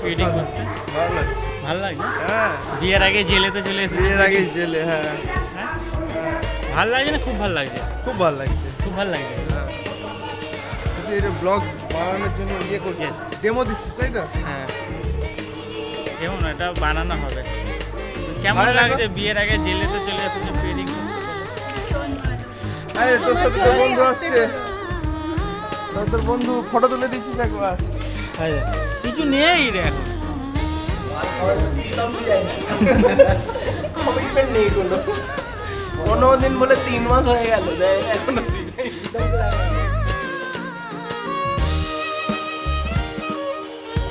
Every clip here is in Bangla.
ফিডিং করতে ভালো লাগছে। ভালো লাগছে। হ্যাঁ, বিয়ের আগে জেলে তো চলে এসেছে। বিয়ের আগে জেলে। হ্যাঁ, হ্যাঁ? ভালো লাগছে না খুব ভালো লাগছে? খুব ভালো লাগছে। খুব ভালো লাগছে। হ্যাঁ, তুই এটা ব্লগ বানানোর জন্য ইয়ে করছিস, ডেমো দিচ্ছিস তাই তো? হ্যাঁ কেমন এটা বানানো হবে। কেমন ভালো লাগলো? লাগছে বিয়ের আগে জেলে তো চলে এসেছে ফিডিং করতে? আরে তোর সাথে তোর বন্ধু আসছে, তোর বন্ধু ফটো তুলে দিচ্ছিস একবার। কিছু নেই রে এখন। কমিটমেন্ট নেই কোনো। 15 দিন বলে 3 মাস হয়ে গেল, এখনো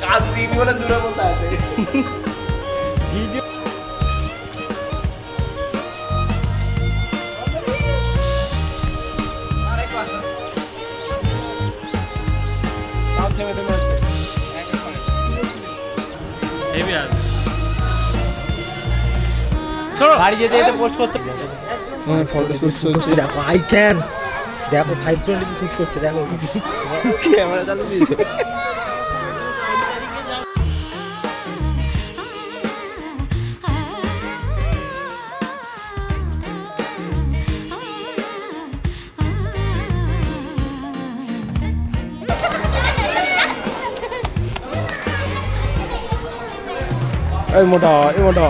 কাজ দিন বলে দূরে বসে আছে। হেভি আছে। বাড়ি যেতে যেতে পোস্ট করতে। ফটো শুট চলছে, দেখো আই ক্যান, দেখো 520 তে শুট করছে, দেখো ক্যামেরা চালু দিয়েছে। এই মোটা, এই মোটা।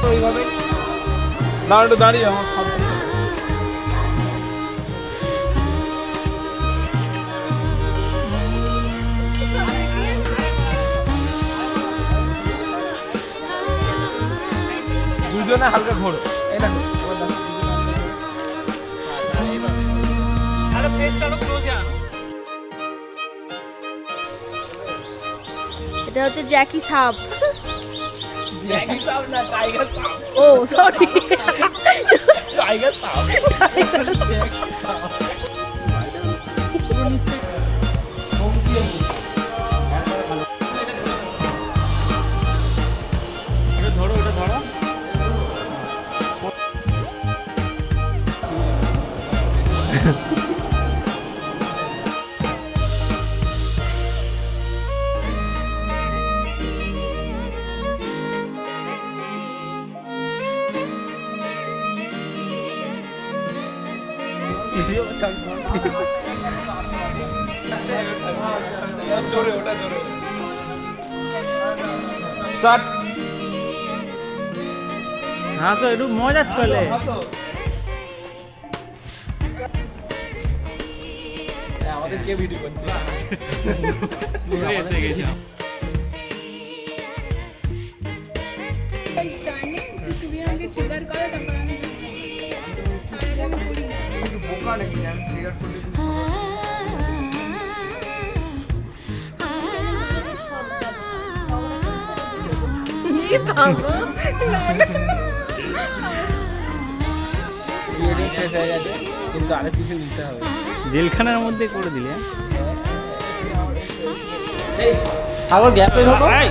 ওইভাবে দাঁড়াতে দাঁড়িয়ে আমার দুজনে হালকা ঘোরো। এই দেখো আরে ফেসটা তো ক্লোজে আনো। এটা হচ্ছে জ্যাকি সাপ। জ্যাকি সাপ না, টাইগার সাপ। ও সরি, টাইগার সাপ। ওটা ধরো, ওটা ধরো। জোরে ওটা জোরে। স্টার্ট। হ্যাঁ তো একটু মজা চলে। আমাদের কে ভিডিও করছে? ঘুরে এসে গেছিলাম। জানি যে তুমি আমাকে ট্রিগার করো, তারপর আমি তার আগে আমি করি না। তুই বোকা নাকি? আমি ট্রিগার করলে তুই কি পাবো? ভিডিও শেষ হয়ে গেছে, কিন্তু আরেক কিছু নিতে হবে। জেলখানার মধ্যে করে দিলে। আগর গ্যাপে হতো। এই,